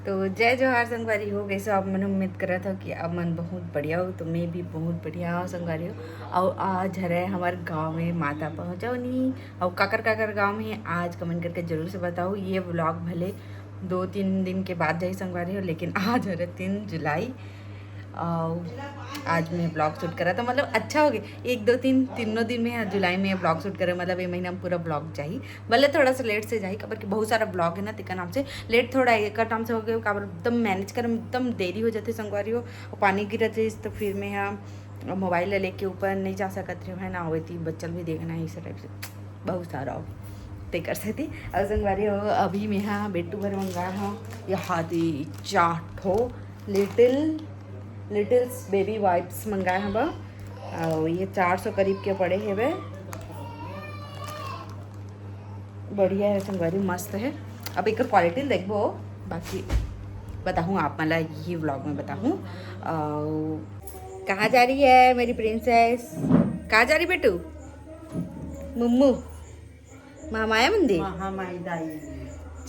तो जय जोहार संगवारी हो। कैसे आप मन उम्मीद कर रहा था कि अब मन बहुत बढ़िया हो, तो मैं भी बहुत बढ़िया हो संगवारी हो। और आज हरे हमारे गांव में माता पहुँचाओ नहीं और काकर काकर गांव में आज कमेंट करके जरूर से बताओ। ये व्लॉग भले 2-3 दिन के बाद जाए संगवारी हो, लेकिन आज हरे 3 जुलाई और आज मैं ब्लॉग शूट करा था। मतलब अच्छा हो गया 1-2-3 तीनों दिन में जुलाई में ब्लॉग शूट करे। मतलब ये महीना में पूरा ब्लॉग चाहिए, भले थोड़ा सा लेट से जाए खबर कि बहुत सारा ब्लॉग है ना, तिका नाम से लेट थोड़ा एक नाम से हो गया काबर एकदम मैनेज कर एकदम देरी हो जाती संगवारी हो। और पानी गिरत रही तो फिर मैं यहाँ मोबाइल लेके ऊपर नहीं जा सकत रही है ना, हुई थी बच्चल भी देखना है इस टाइप से बहुत सारा हो ते कर सकती। और संगवारी हो अभी मैं यहाँ बेटू भर मंगा हूँ यहाँ दी चाठो लिटिल्स बेबी वाइप्स मंगाए हैं बा। और ये 400 करीब के पड़े हैं वे। बढ़िया है संगवारी, मस्त है। अब एक क्वालिटी देखो, बाकी बताऊँ आप मतलब यही व्लॉग में बताऊँ। कहाँ जा रही है मेरी प्रिंसेस? कहाँ जा रही बेटू? मुम्मू महामाया मंदिर।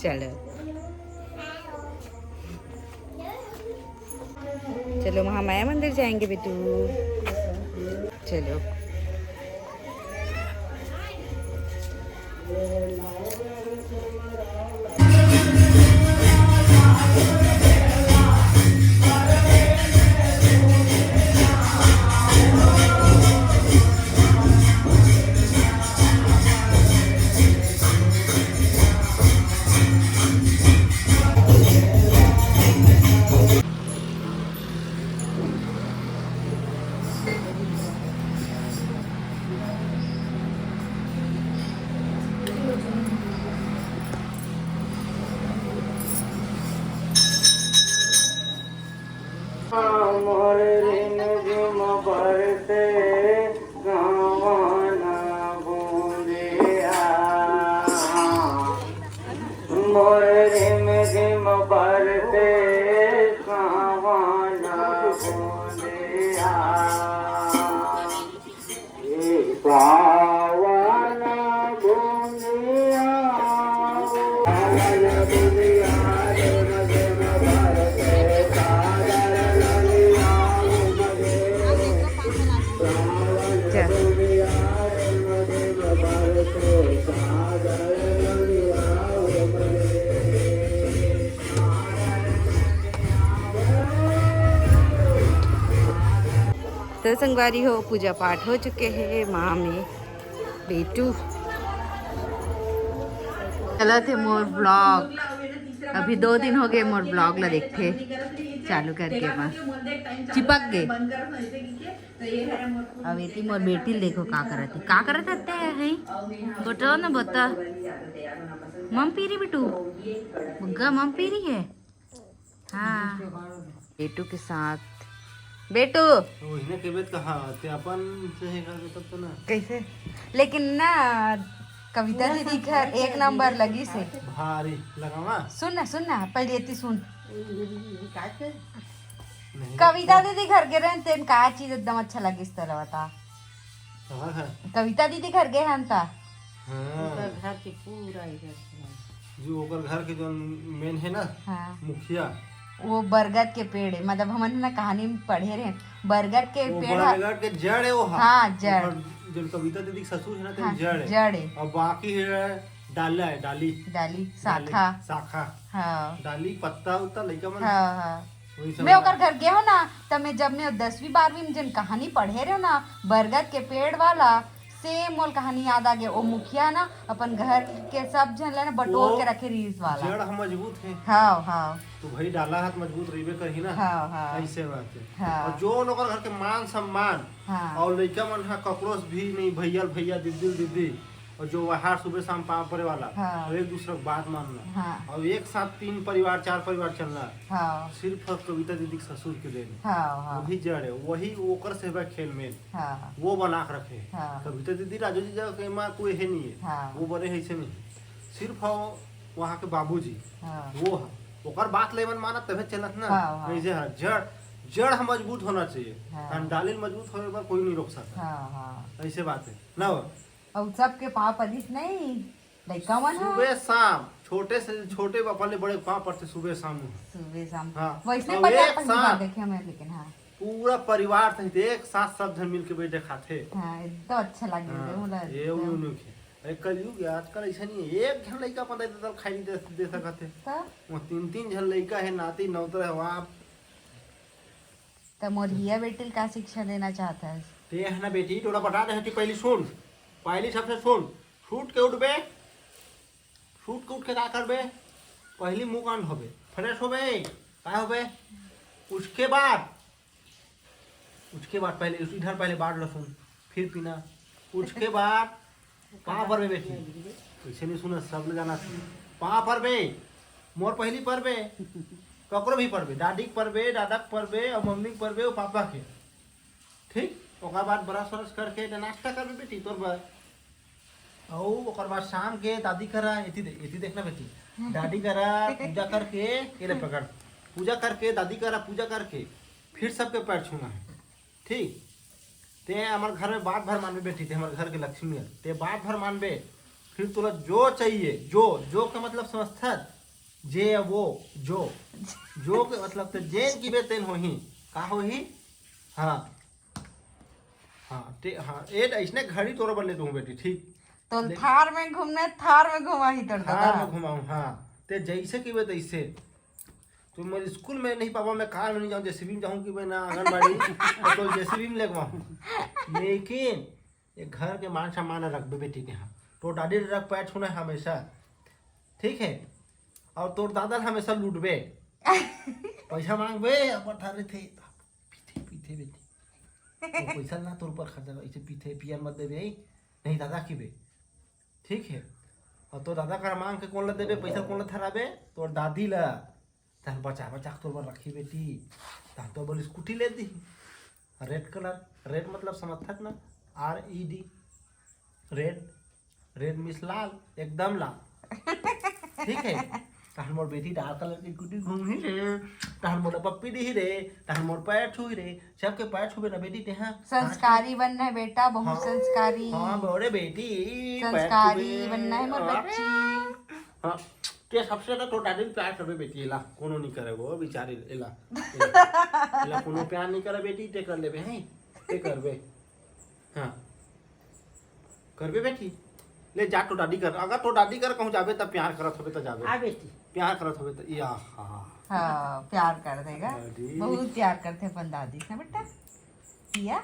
चलो चलो महामाया मंदिर जाएंगे बेटू, चलो। तो संगवारी हो पूजा पाठ हो चुके हैं माँ में बेटू चलो थे मोर ब्लॉग। अभी 2 दिन हो गए मोर ब्लॉग ला देखते चालू करके माँ चिपक गए। अब बेटी मोर बेटी देखो का करते हैं बताओ ना बता। मम पी रही बेटू बुग्गा मम पी रही है। हाँ बेटू के साथ बेटू अपन तो ना कैसे, लेकिन ना कविता दीदी घर 1 नंबर लगी से भारी लगा। सुन ना पहले ये सुन। कविता दीदी घर के रहते हैं का चीज एकदम अच्छा लगी इस तरह बता। कविता दीदी घर गए हम ता घर के पूरा जो घर के जो मेन है ना। हाँ। मुखिया वो बरगद के पेड़ है, मतलब हम ना कहानी में पढ़े रहे बरगद के पेड़ बरगद के जड़ है वो। हाँ जड़ जो कविता दीदी ससुर है ना। हाँ, जड़ है और बाकी है डाली शाखा। हाँ डाली पत्ता उत्ता लइका मन। हाँ मैं ओकर घर गए हो ना, तब मैं जब मैं 10वीं 12वीं में जन कहानी पढ़े रहे हो ना बरगद के पेड़ वाला सेम मोल कहानी याद आ गया। वो मुखिया ना अपन घर के सब जन ना बटोर के रखे रीस वाला जड़ मजबूत है। हाँ हाँ तो भाई डाला हाथ मजबूत रही कही ना। हाँ हाँ ऐसे बात है। हाँ। और जो लोग घर के मान सम्मान। हाँ। और लड़का मन ककरोस भी नहीं भैया दीदी और जो बाहर सुबह शाम पाप पड़े वाला। हाँ। और एक दूसरे की बात मानना। हाँ। और एक साथ 3 परिवार 4 परिवार चलना। हाँ। सिर्फ कविता दीदी ससुर के देन। हाँ। वही जड़ है, वही ओकर से खेल में। हाँ। वो बना के रखे। हाँ। कविता दीदी राजू जी के माँ कोई है नहीं है। हाँ। वो बने है ऐसे में सिर्फ वहाँ के बाबूजी। हाँ। वो ओकर बात ले मन माना तभी चलत ना। हाँ। ऐसे जड़ मजबूत होना चाहिए। हाँ। डाली मजबूत होने पर कोई नहीं रोक सकता। हाँ। ऐसे बात है ना। और सबके पाप अधिक नहीं लड़का मन सुबह शाम छोटे से छोटे वाले बड़े पाँव पड़ते सुबह शाम। हाँ वैसे देखे हमें, लेकिन हाँ पूरा परिवार सहित एक साथ सब जन मिल के बैठे खाते। हाँ एकदम अच्छा लगे। ये अरे कलयुग आजकल ऐसा नहीं है, एक झन लड़का पता तो खाई नहीं दे सकते, वो 3-3 झन लड़का है, नाती नौतर है वहाँ। तो मोरिया बेटी का शिक्षा देना चाहता है ते है ना बेटी, थोड़ा बता दे। पहली सुन, पहली सबसे सुन, शूट के उठबे, शूट के उठ के क्या करबे, पहली मुँह कान होबे, फ्रेश होबे, क्या होबे, उसके बाद पहले इधर पहले बाढ़ लहसुन, फिर पीना, उसके बाद पाँव पर बेटी, ऐसे नहीं सुना, सब जाना पाँव पर बे, मोर पहली पर बे, ककरो भी पढ़बे, दादी के पढ़बे, दादा के पढ़बे, और मम्मी के पढ़बे, और पापा के, ठीक। ओकर बाद ब्रश व्रश करके नाश्ता करबे बेटी तोर बाद, और ओकर बाद शाम के दादी करा एती देखना बेटी, दादी करा पूजा करके, ये ले पकड़, पूजा करके दादी करा पूजा करके, फिर सबके पैर छूना है, ठीक। ते हमारे घर में बात भर मानबे बेटी, ते हमारे घर के लक्ष्मी है, ते बात भर मानबे, फिर तुला जो चाहिए, जो का मतलब समझता, जे वो जो के मतलब तो जेन की बेतेन होही, का होही, हाँ हाँ ते हाँ एक ऐसने घड़ी तोरा बन ले दूँ बेटी, ठीक। तो थार में घूमना, थार में घुमा ही तो थार में घुमाऊँ, हाँ ते जैसे की बे तैसे। तो मैं स्कूल में नहीं पापा, मैं कार में नहीं जाऊँ, जेसीबी में जाऊँ कि मैं ना आंगनबाड़ी तो जेसीबी में लगवाऊँ, लेकिन ये घर के मान सम्मान रख बेटी के यहाँ, तो दादी रख पैर छूना है हमेशा, ठीक है। और तोर दादा हमेशा लूटबे, पैसा मांगबे, अपन थारे थे पीते बेटी, तो पैसा ना तोर पर खर्चा, ऐसे पीते पियर मत देबे, नहीं दादा की बे, ठीक है। और तो दादा का मांग के कौन ला देबे, पैसा कौन ला थराबे, तोर दादी ला, तहन बचा तोर पर रखी बेटी, तहन तो बोल स्कूटी ले दी, रेड कलर, रेड मतलब समझत ना, RED, रेड मिस लाल, एकदम लाल, ठीक है। तहन मोर बेटी डार्क कलर की स्कूटी घूम ही रे, तहन मोर पप्पी दी रे, तहन मोर पैर छुई रे, सबके पैर छुबे ना बेटी, ते हाँ संस्कारी बनना है बेटा, बहुत संस्कारी। हाँ बोरे बेटी संस्कारी बनना है मोर बच्ची। हाँ ते सबसे ज्यादा तो दादी प्यार करबे बेटी, एला कोनो नहीं करे वो बेचारी, एला कोनो प्यार नहीं करे बेटी, ते कर लेबे हैं, ते करबे, हाँ करबे बेटी, ले जा तो दादी कर, अगर तो दादी कर कहूँ जाबे तब प्यार करत होबे तो जाबे, आ बेटी प्यार करत होबे तो या हाँ प्यार कर देगा, बहुत प्यार करते अपन दादी से बेटा, किया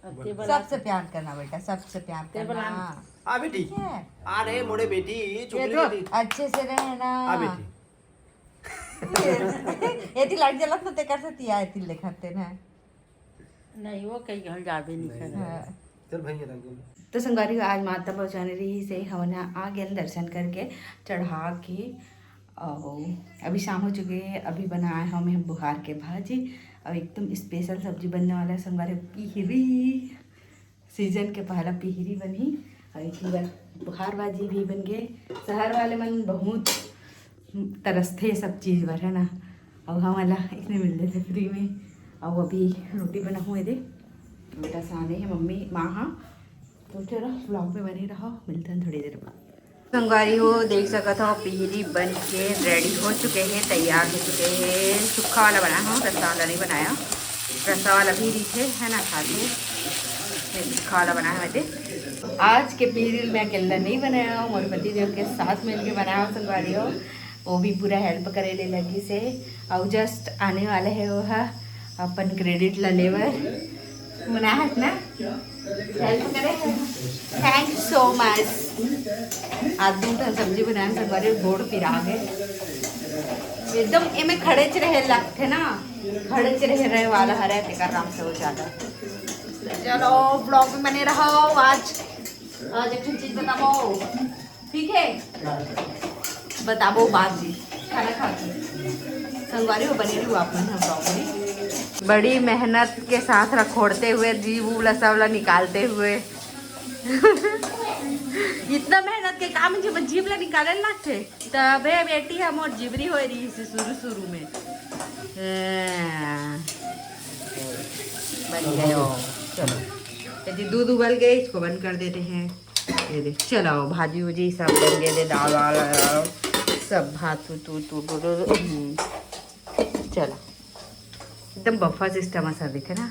सबसे प्यार करना बेटा, सबसे प्यार करना। आ बेटी, अरे मोड़े बेटी चुगली अच्छे से रहना, आ बेटी एती लाइट जलत न ते कर सकती है, एती लिखते ना नहीं, वो कहीं घर जाबे नहीं कर, चल भैया रंग। तो संगवारी आज माता पहुँचाने रही से हमने आ गए दर्शन करके चढ़ा के, और अभी शाम हो चुके हैं। अभी बनाए हमें बुखार के भाजी, और एकदम स्पेशल सब्जी बनने वाला है संगवारी, पिहरी, सीजन के पहला पिहरी बनी, और एक बार बुखार भाजी भी बन गए। शहर वाले मन बहुत तरसते सब चीज़ पर है ना, और हमारा इतने मिल रहे थे फ्री में। और अभी रोटी बना हुए थे, बेटा साने है मम्मी माँ, हाँ तो चलो ब्लॉग में बने रहो, मिलते हैं थोड़ी देर बाद। संगवारी हो देख सकते हो पिहरी बन के रेडी हो चुके हैं, तैयार हो चुके हैं। सूखा वाला बनाया हूँ, रसा वाला नहीं बनाया, रसा वाला भी रीचे है ना खाते, सूखा वाला बनाया मैंने। आज के पिहरी मैं अकेला नहीं बनाया हूँ, मोर पति देव के साथ मिल के बनाया हूँ संगवारी हो, वो भी पूरा हेल्प करे ले लगी से, और जस्ट आने वाले है वो है अपन क्रेडिट ला लेवर मना है ना, हेल्प करे, थैंक यू सो मच। आज दूध सब्जी बनाए संगवारी गोड़ पिरा गए एकदम, एमे खड़े च रहे लगते ना, खड़े च रहे वाला हरे ते आराम से हो जाता। चलो ब्लॉग में बने रहो। आज एक चीज बताओ, ठीक है बताओ बात जी, खाना खा के संगवारी हो बने रही आप ब्लॉग में। बड़ी मेहनत के साथ रखोड़ते हुए, जीव लसावला निकालते हुए इतना मेहनत के काम जो जीव ला निकाले ना थे, तबे बेटी हम और जिबरी हो रही थी शुरू में बन गए। चलो यदि दूध उबल गए, इसको बंद कर देते हैं। ये देख चलो भाजी वूजी सब बन गए, दाल वाल सब भात तू चलो एकदम बफा सिस्टम असा दिखे ना।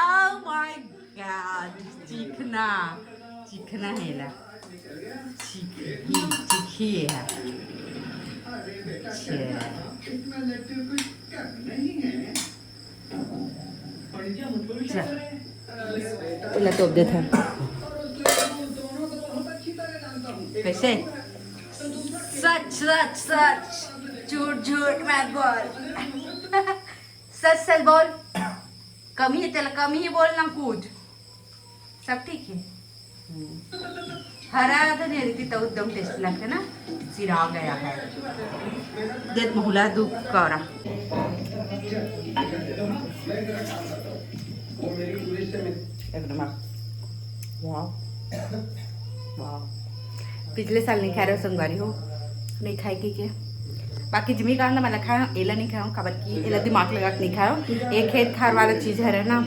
Oh my God, चिकना है ला, चिकी है। चला तो दे था कैसे सच सच सच झूठ झूठ मत बोल। सच सच बोल, कमी है चला, कमी ही बोलना कुछ सब ठीक है। हरा धनिया देती तो एकदम टेस्ट लगता ना, सिरा गया है। देख मुहला दूध करा पिछले साल नहीं खा रहे हो संगवारी हो, नहीं खाएगी क्या? बाकी जिमी का ना मैं खाया एला नहीं खाया खबर की, एला दिमाग लगा के नहीं खाया। एक खेत खार वाला चीज़ है ना,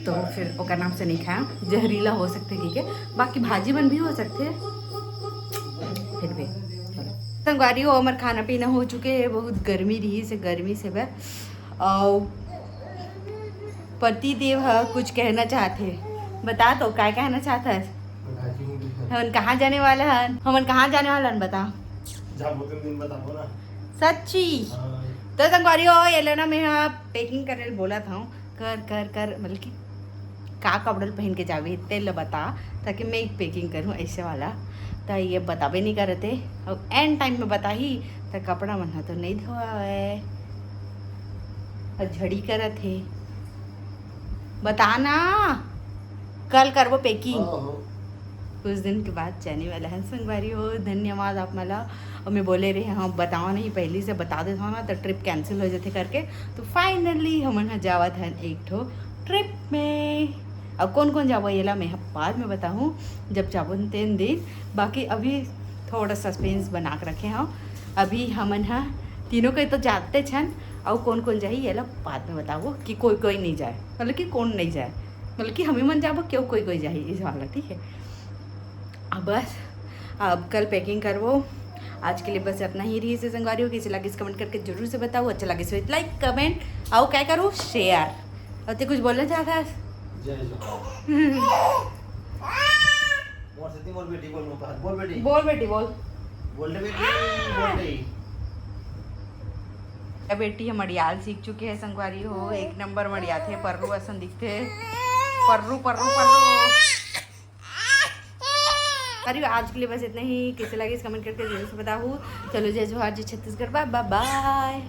तो फिर ओका नाम से नहीं खाया। जहरीला हो सकते ठीक है, बाकी भाजी बन भी हो सकते है। फिर भी संगवारी हो हमारे खाना पीना हो चुके है, बहुत गर्मी रही से, गर्मी से वह और पति देव कुछ कहना चाहते, बता तो क्या कहना चाहता है? हमन कहाँ जाने वाला है, हमन कहाँ जाने वाला है बता। दिन बताओ ना सच्ची तो संगवारी हो ये लेना, मैं पैकिंग करने बोला था कर कर कर मतलब कि का कपड़े पहन के जावे तेल बता, ताकि मैं एक पैकिंग करूँ ऐसे वाला। तो ये बतावे नहीं कर रहे थे, और एंड टाइम में बता ही तो कपड़ा मना तो नहीं धोआ है और झड़ी कर थे। बताना कल कर वो पैकिंग, कुछ दिन के बाद जाने वाला है संगवारी हो। धन्यवाद आप मला, और मैं बोले रहे हाँ बताओ नहीं, पहले से बता देता ना तो ट्रिप कैंसिल हो जाते करके। तो फाइनली हम जावा था एक ठो ट्रिप में। अब कौन कौन जावा ये ला मैं बाद में बताऊँ जब जाबो 3 दिन। बाकी अभी थोड़ा सस्पेंस बना के रखे हाँ, अभी हमन हाँ तीनों के तो जाते छन, और कौन कौन जाए ये ला बाद में बताओ कि कोई कोई नहीं जाए, मतलब कि कौन नहीं जाए, मतलब कि हमें मन जाबो क्यों कोई कोई जाए इस वाला ठीक है। अब बस अब कल पैकिंग करवो। आज के लिए बस अपना ही रही से संगवारी हो। कैसे लगे कमेंट करके जरूर से बताओ, अच्छा लगे सो लाइक कमेंट आओ क्या करो शेयर। और ते कुछ बोलना चाहता है? बोल बेटी बोल बोल बेटी बोल बेटी बोल बोल बेटी बेटी हम मड़ियाल सीख चुके हैं संगवारी हो, एक नंबर मड़िया थे, पर्रू असन दिखते पर्रू पर्रू पर्रू। अरे आज के लिए बस इतना ही, कैसे लगे इस कमेंट करके जरूर से बताओ। चलो जय जोहार, जय छत्तीसगढ़, बाय बाय।